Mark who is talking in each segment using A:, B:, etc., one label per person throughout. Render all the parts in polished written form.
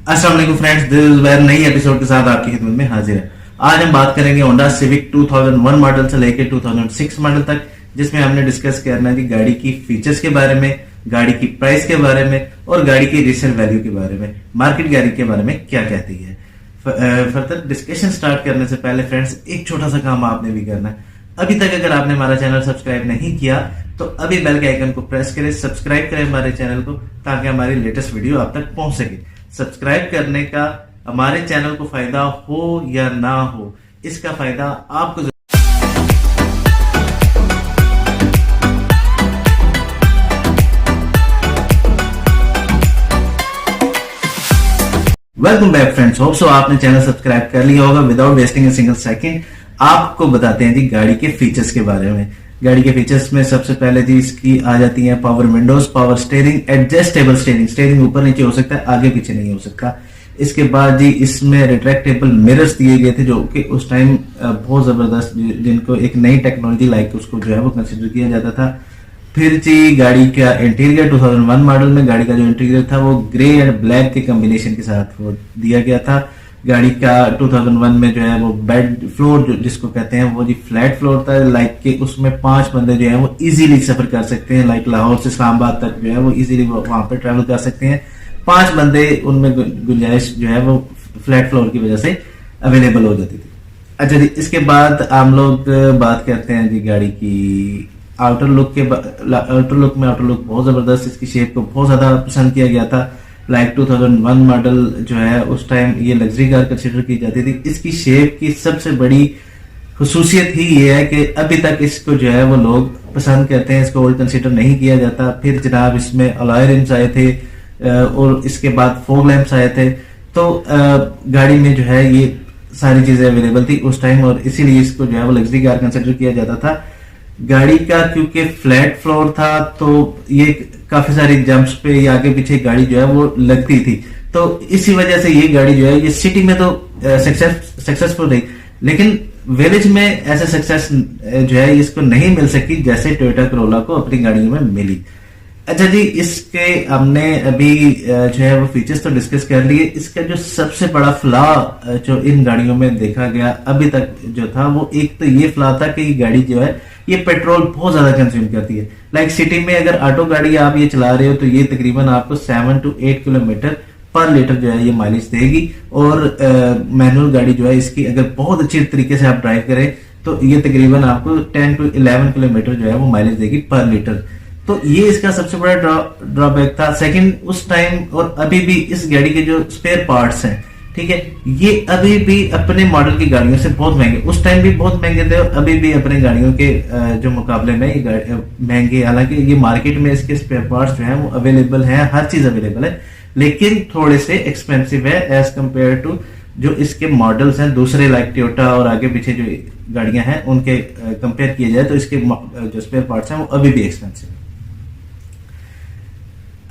A: अस्सलाम वालेकुम friends, this is where नई एपिसोड के साथ आपकी खिदमत में हाजिर है। आज हम बात करेंगे होंडा सिविक 2001 मॉडल से लेकर 2006 मॉडल तक, जिसमें हमने डिस्कस करना है कि गाड़ी की फीचर्स के बारे में, गाड़ी की प्राइस के बारे में और गाड़ी की रीसेल वैल्यू के बारे में, मार्केट गाड़ी के बारे में क्या कहती है। फर्दर डिस्कशन स्टार्ट करने से पहले फ्रेंड्स एक छोटा सा काम आपने भी करना है। अभी तक अगर आपने हमारा चैनल सब्सक्राइब नहीं किया तो अभी बेल के आइकन को प्रेस करें, सब्सक्राइब करें हमारे चैनल को, ताकि हमारी लेटेस्ट वीडियो आप तक पहुंच सके। सब्सक्राइब करने का हमारे चैनल को फायदा हो या ना हो, इसका फायदा आपको welcome back friends, hope so आपने चैनल सब्सक्राइब कर लिया होगा। Without wasting a single second आपको बताते हैं जी गाड़ी के फीचर्स के बारे में। गाड़ी के फीचर्स में सबसे पहले जी इसकी आ जाती है power Windows, power steering, adjustable steering, steering ऊपर नीचे हो सकता है, आगे पीछे नहीं हो सकता। इसके बाद जी इसमें रिट्रैक्टेबल मिरर्स दिए गए थे, जो कि उस टाइम बहुत जबरदस्त, जिनको एक नई टेक्नोलॉजी लाइक उसको जो है वो कंसिडर किया जाता था। फिर जी गाड़ी का इंटीरियर 2001 मॉडल में गाड़ी का जो इंटीरियर था वो ग्रे एंड ब्लैक के कॉम्बिनेशन के साथ वो दिया गया था। गाड़ी का 2001 में जो है वो बेड फ्लोर जो जिसको कहते हैं वो जी फ्लैट फ्लोर था, लाइक कि उसमें 5 बंदे जो है वो इजीली सफर कर सकते हैं। लाइक लाहौर से इस्लामाबाद तक जो है वो इजीली वहां पे ट्रैवल कर सकते हैं। 5 बंदे उनमें गुंजाइश जो है वो फ्लैट फ्लोर की वजह से अवेलेबल हो जाती थी। अच्छा जी, इसके बाद हम लोग बात करते हैं जी गाड़ी की आउटर लुक के। आउटर लुक बहुत जबरदस्त, इसकी शेप को बहुत ज्यादा पसंद किया गया था। लाइक 2001 मॉडल जो है उस टाइम ये लग्जरी कार कंसिडर की जाती थी। इसकी शेप की सबसे बड़ी खुसूसियत ही ये है कि अभी तक इसको जो है वो लोग पसंद करते हैं, इसको ओल्ड कंसिडर नहीं किया जाता। फिर जनाब इसमें अलॉय रिम्स आए थे और इसके बाद फॉग लैंप्स आए थे, तो गाड़ी में जो है ये सारी चीजें अवेलेबल थी उस टाइम, और इसीलिए इसको जो है वो लग्जरी कार कंसिडर किया जाता था। गाड़ी का क्योंकि फ्लैट फ्लोर था तो ये काफी सारी जंप्स पे या आगे पीछे गाड़ी जो है वो लगती थी, तो इसी वजह से ये गाड़ी जो है ये सिटी में तो सक्सेसफुल रही, लेकिन विलेज में ऐसे सक्सेस जो है इसको नहीं मिल सकी जैसे टोयोटा करोला को अपनी गाड़ियों में मिली। अच्छा जी, इसके हमने अभी जो है वो फीचर्स तो डिस्कस कर लिए। इसका जो सबसे बड़ा फ्लॉ जो इन गाड़ियों में देखा गया अभी तक जो था, वो एक तो ये फ्लॉ था कि ये गाड़ी जो है ये पेट्रोल बहुत ज्यादा कंज्यूम करती है। लाइक सिटी में अगर ऑटो गाड़ी आप ये चला रहे हो तो ये तकरीबन आपको 7 to 8 किलोमीटर पर लीटर जो है ये माइलेज देगी, और मैनुअल गाड़ी जो है इसकी अगर बहुत अच्छी तरीके से आप ड्राइव करें तो ये तकरीबन आपको 10 to 11 किलोमीटर जो है वो माइलेज देगी पर लीटर। तो ये इसका सबसे बड़ा ड्रॉबैक था। सेकंड, उस टाइम और अभी भी इस गाड़ी के जो स्पेयर पार्ट्स हैं, ठीक है, ये अभी भी अपने मॉडल की गाड़ियों से बहुत महंगे, उस टाइम भी बहुत महंगे थे और अभी भी अपने गाड़ियों के जो मुकाबले में ये महंगे। हालांकि ये मार्केट में इसके स्पेयर पार्ट्स जो हैं वो अवेलेबल हैं, हर चीज अवेलेबल है, लेकिन थोड़े से एक्सपेंसिव है एज कम्पेयर टू जो इसके मॉडल्स हैं दूसरे, लाइक टोयोटा और आगे पीछे जो गाड़ियां हैं उनके कंपेयर किए जाए तो इसके जो स्पेयर पार्ट्स हैं वो अभी भी एक्सपेंसिव है।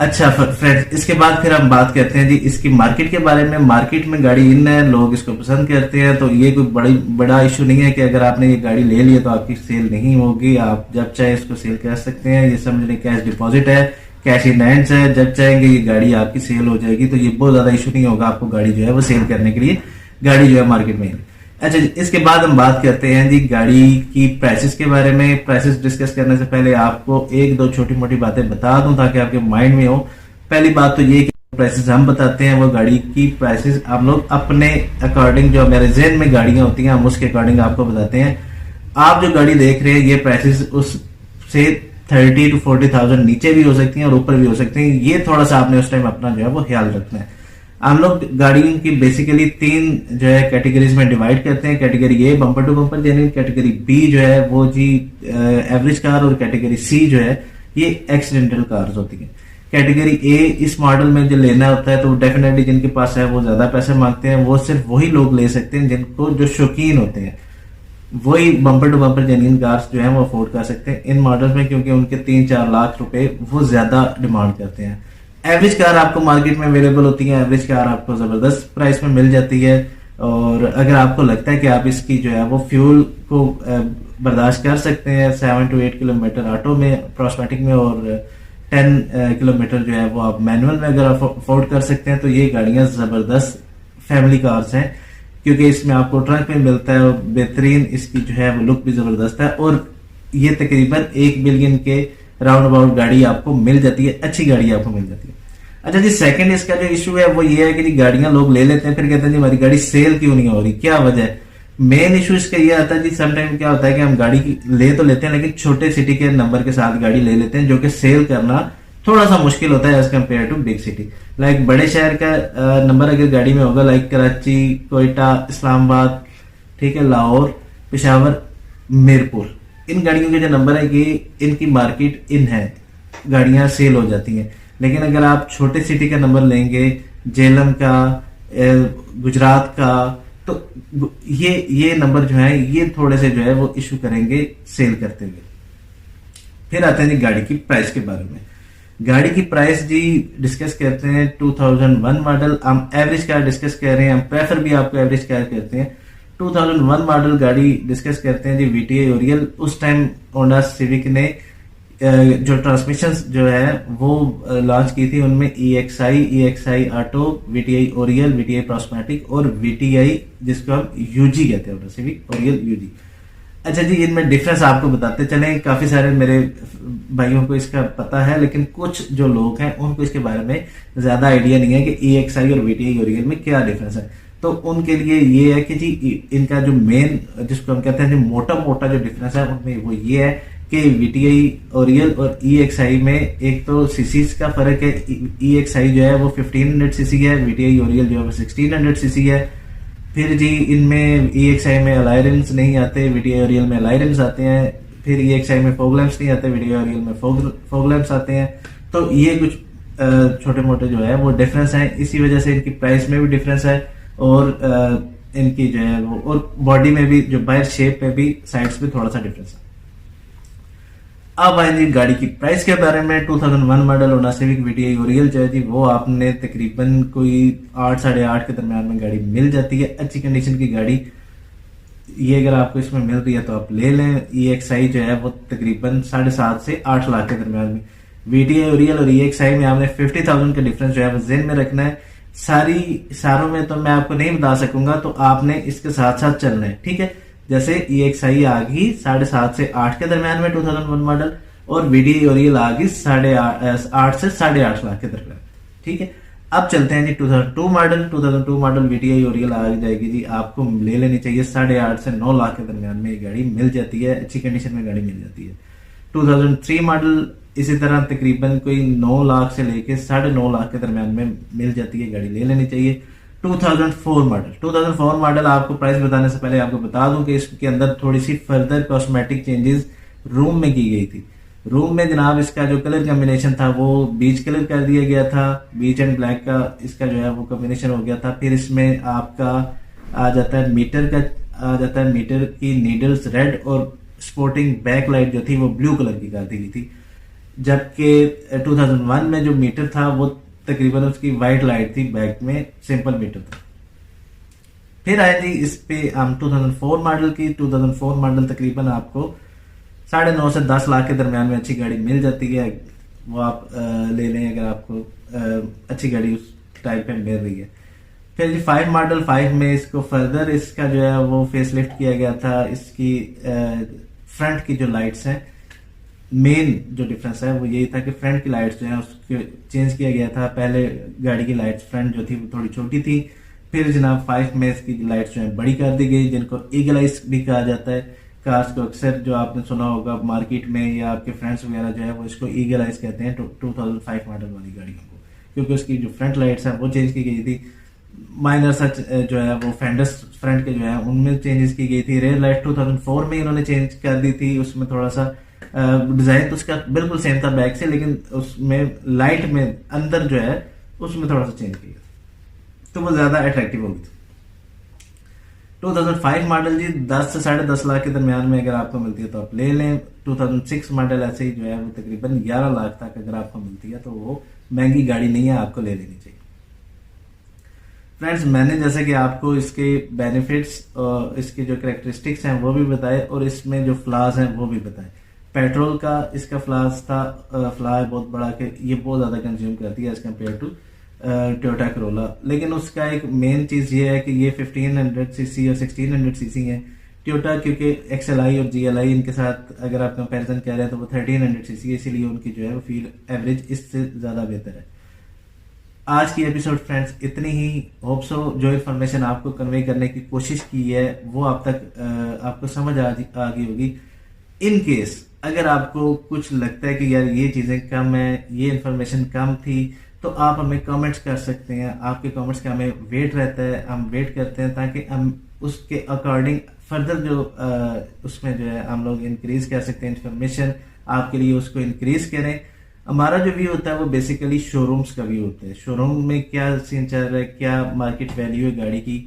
A: अच्छा फ्रेंड्स, इसके बाद फिर हम बात करते हैं जी इसकी मार्केट के बारे में। मार्केट में गाड़ी इन है, लोग इसको पसंद करते हैं, तो ये कोई बड़ा इशू नहीं है कि अगर आपने ये गाड़ी ले ली तो आपकी सेल नहीं होगी, आप जब चाहे इसको सेल कर सकते हैं। ये समझ लें कैश डिपॉजिट है, कैश इन हैंड्स है, जब चाहेंगे ये गाड़ी आपकी सेल हो जाएगी, तो ये बहुत ज्यादा इशू नहीं होगा आपको गाड़ी जो है वो सेल करने के लिए गाड़ी जो है मार्केट में। अच्छा, इसके बाद हम बात करते हैं जी गाड़ी की प्राइसेस के बारे में। प्राइसेस डिस्कस करने से पहले आपको एक दो छोटी मोटी बातें बता दूं ताकि आपके माइंड में हो। पहली बात तो ये कि प्राइसेस हम बताते हैं वो गाड़ी की प्राइसेस हम लोग अपने अकॉर्डिंग, जो मेरे जेन में गाड़ियां होती हैं हम उसके अकॉर्डिंग आपको बताते हैं। आप जो गाड़ी देख रहे हैं ये प्राइसेस उससे 30 to 40,000 नीचे भी हो सकती हैं और ऊपर भी हो सकती हैं। ये थोड़ा सा आपने उस टाइम अपना जो है वो ख्याल रखना है। हम लोग गाड़ियों की बेसिकली 3 जो है कैटेगरीज में डिवाइड करते हैं। Category A bumper to bumper genuine, category B जो है वो जी एवरेज कार, और कैटेगरी सी जो है ये एक्सीडेंटल कार्स होती है। कैटेगरी ए इस मॉडल में जो लेना होता है तो डेफिनेटली जिनके पास है वो ज्यादा पैसे मांगते हैं, वो सिर्फ वही लोग ले सकते हैं जिनको जो शौकीन होते हैं, वही bumper to bumper genuine cars जो है वो अफोर्ड कर सकते हैं इन मॉडल्स में, क्योंकि उनके 3-4 लाख रुपए वो ज्यादा डिमांड करते हैं। एवरेज कार आपको मार्केट में अवेलेबल होती है, एवरेज कार आपको जबरदस्त प्राइस में मिल जाती है, और अगर आपको लगता है कि आप इसकी जो है वो फ्यूल को बर्दाश्त कर सकते हैं 7 to 8 किलोमीटर ऑटो में, प्रोस्मेटिक में और किलोमीटर जो है वो आप मैनुअल में अगर अफोर्ड कर सकते हैं तो ये गाड़ियां जबरदस्त फैमिली कार्स हैं, क्योंकि इसमें आपको ट्रंक में मिलता है और बेहतरीन इसकी जो है वो लुक भी जबरदस्त है, और ये तकरीबन 1 बिलियन के राउंड अबाउट गाड़ी आपको मिल जाती है, अच्छी गाड़ी आपको मिल जाती है। अच्छा जी, सेकंड इसका जो इशू है वो ये है कि जी गाड़ियां लोग ले लेते हैं, फिर कहते हैं जी हमारी गाड़ी सेल क्यों नहीं हो रही, क्या वजह है। मेन इशू इसका ये आता है जी, समटाइम क्या होता है कि हम गाड़ी ले तो लेते हैं लेकिन छोटे सिटी के नंबर के साथ गाड़ी ले लेते हैं, जो कि सेल करना थोड़ा सा मुश्किल होता है as compare to big city. Like बड़े शहर का नंबर अगर गाड़ी में होगा, लाइक कराची, कोयटा, इस्लामाबाद, ठीक है, लाहौर, पेशावर, मीरपुर, इन गाड़ियों के जो नंबर है ये इनकी मार्केट इन है, गाड़ियां सेल हो जाती हैं। लेकिन अगर आप छोटे सिटी का नंबर लेंगे, जेलम का, गुजरात का, तो ये नंबर जो है ये थोड़े से जो है वो इशू करेंगे सेल करते हुए। फिर आते हैं जी गाड़ी की प्राइस के बारे में। गाड़ी की प्राइस जी डिस्कस करते हैं 2001 मॉडल, हम एवरेज कार डिस्कस कर रहे हैं, हम प्रेफर भी आपको एवरेज कार करते हैं। 2001 मॉडल गाड़ी डिस्कस करते हैं जी वीटीआई ओरियल। उस टाइम होंडा सिविक ने जो ट्रांसमिशन जो है वो लॉन्च की थी, उनमें EXI auto, VTI Oryol, VTI प्रॉस्मेटिक और VTI जिसको हम यूजी कहते हैं, सिविक ओरियल यूजी। अच्छा जी, इनमें डिफरेंस आपको बताते चलें, काफी सारे मेरे भाइयों को इसका पता है लेकिन कुछ जो लोग हैं उनको इसके बारे में ज्यादा आइडिया नहीं है कि EXI और VTI ओरियल में क्या डिफरेंस है। तो उनके लिए ये है कि जी इनका जो मेन जिसको हम कहते हैं जो मोटा मोटा जो डिफरेंस है उनमें वो ये है कि VTI ओरियल और EXI में एक तो सीसीज का फर्क है। EXI जो है वो 1500 सीसी है, VTI ओरियल जो है वो 1600 सीसी है। फिर जी इनमें EXI में अलाई रिम्स नहीं आते, VTI ओरियल में अलाई रिम्स आते हैं। फिर EXI में फॉग लैंप्स नहीं आते, VTI ओरियल में फॉग लैंप्स आते हैं। तो ये कुछ छोटे मोटे जो है वो डिफरेंस है, इसी वजह से इनकी प्राइस में भी डिफरेंस है और इनकी जो है वो और बॉडी में भी, जो बाहर शेप में भी, साइड्स पे थोड़ा सा डिफरेंस है। अब आएंगे गाड़ी की प्राइस के बारे में। 2001 model Honda civic VTI Oryol जो है जी वो आपने तकरीबन कोई 8 साढ़े 8 के दरम्यान में गाड़ी मिल जाती है, अच्छी कंडीशन की गाड़ी। ये अगर आपको इसमें मिल रही है तो आप ले लें। EXI जो है वो तकरीबन 7.5 से 8 लाख के दरम्यान में। VTI ओरियल और EXI में आपने 50,000 का डिफरेंस जो है वो जेन में रखना है। सारों में तो मैं आपको नहीं बता सकूंगा, तो आपने इसके साथ साथ चलना है, ठीक है। जैसे EXI आ गई 7.5 से 8 के दरम्यान में 2001 मॉडल, और VTI ओरियल आ गई 8.5 से 8.5 लाख के दरम्यान, ठीक है। अब चलते हैं जी 2002 मॉडल। 2002 मॉडल VTI ओरियल आ जाएगी जी, आपको ले लेनी चाहिए 8.5 से 9 लाख के दरम्यान में ये गाड़ी मिल जाती है, अच्छी कंडीशन में गाड़ी मिल जाती है। 2003 मॉडल इसी तरह तकरीबन कोई 9 लाख से लेके 9.5 लाख के दरम्यान में मिल जाती है, गाड़ी ले लेनी चाहिए। 2004 मॉडल आपको प्राइस बताने से पहले आपको बता दूं कि इसके अंदर थोड़ी सी फर्दर कॉस्मेटिक चेंजेस रूम में की गई थी। रूम में जनाब इसका जो कलर कॉम्बिनेशन था वो बीच कलर कर दिया गया था, बीच एंड ब्लैक का इसका जो है वो कॉम्बिनेशन हो गया था। फिर इसमें आपका आ जाता है मीटर की नीडल्स रेड और स्पोर्टिंग बैक लाइट जो थी वो ब्लू कलर की कर दी गई थी, जबकि 2001 में जो मीटर था वो तकरीबन उसकी व्हाइट लाइट थी, बैक में सिंपल मीटर था। फिर आए जी इस पे हम 2004 मॉडल की। 2004 मॉडल तकरीबन आपको 9.5 से 10 लाख के दरम्यान में अच्छी गाड़ी मिल जाती है, वो आप ले लें अगर आपको अच्छी गाड़ी उस टाइप में मिल रही है। फिर जी 5 मॉडल, 5 में इसको फर्दर इसका जो है वो फेसलिफ्ट किया गया था। इसकी फ्रंट की जो लाइट्स हैं, मेन जो डिफरेंस है वो यही था कि फ्रंट की लाइट्स जो है उसको चेंज किया गया था। पहले गाड़ी की लाइट्स फ्रंट जो थी वो थोड़ी छोटी थी, फिर जनाब 5 में इसकी लाइट्स जो है बड़ी कर दी गई, जिनको ईगल आइज भी कहा जाता है। कार्स को अक्सर जो आपने सुना होगा मार्केट में या आपके फ्रेंड्स वगैरह जो है वो इसको ईगल आइज कहते हैं 2005 मॉडल वाली गाड़ियों को, क्योंकि उसकी जो फ्रंट लाइट्स हैं वो चेंज की गई थी। माइनर सच जो है वो फेंडर्स फ्रंट के जो है उनमें चेंजेस की गई थी। रेयर लाइट 2004 में इन्होंने चेंज कर दी थी, उसमें थोड़ा सा डिजाइन तो उसका बिल्कुल सेम था बैक से, लेकिन उसमें लाइट में अंदर जो है उसमें थोड़ा सा चेंज किया तो वो ज्यादा अट्रैक्टिव होगी। 2005 मॉडल जी 10 से 10.5 लाख के दरमियान में अगर आपको मिलती है तो आप ले लें। 2006 मॉडल ऐसे ही जो है वो तकरीबन 11 लाख तक अगर आपको मिलती है तो वो महंगी गाड़ी नहीं है, आपको ले लेनी चाहिए। फ्रेंड्स, मैंने जैसे कि आपको इसके बेनिफिट्स और इसके जो कैरेक्टरिस्टिक्स हैं वो भी बताए और इसमें जो फ्लॉज हैं वो भी बताए। पेट्रोल का इसका फ्लास था, फ्ला है बहुत बड़ा कि ये बहुत ज़्यादा कंज्यूम करती है as compare to Toyota Corolla. लेकिन उसका एक मेन चीज़ ये है कि ये 1500 सीसी और 1600 सीसी है। टोयोटा क्योंकि XLI और GLI इनके साथ अगर आप कंपैरिजन कर रहे हैं तो वो 1300 सीसी है, इसीलिए उनकी जो है वो फील एवरेज इससे ज़्यादा बेहतर है। आज की एपिसोड फ्रेंड्स इतनी ही। होप सो जो इन्फॉर्मेशन आपको कन्वे करने की कोशिश की है वो आप तक आपको समझ आ गई होगी। इन केस अगर आपको कुछ लगता है कि यार ये चीज़ें कम है, ये इन्फॉर्मेशन कम थी, तो आप हमें कमेंट्स कर सकते हैं। आपके कमेंट्स का हमें वेट रहता है, हम वेट करते हैं ताकि हम उसके अकॉर्डिंग फर्दर जो उसमें जो है हम लोग इंक्रीज कर सकते हैं इन्फॉर्मेशन आपके लिए, उसको इंक्रीज करें। हमारा जो व्यू होता है वो बेसिकली शोरूम्स का व्यू होता है। शोरूम में क्या सीन चल रहा है, क्या मार्केट वैल्यू है गाड़ी की,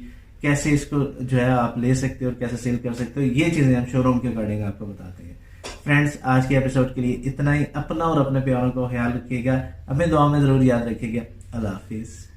A: कैसे इसको जो है आप ले सकते हो और कैसे सेल कर सकते हो, ये चीजें हम शोरूम के अकॉर्डिंग आपको बताते हैं। फ्रेंड्स आज के एपिसोड के लिए इतना ही। अपना और अपने प्यारों का ख्याल रखिएगा, हमें दुआ में जरूर याद रखिएगा। अल्लाह हाफिज।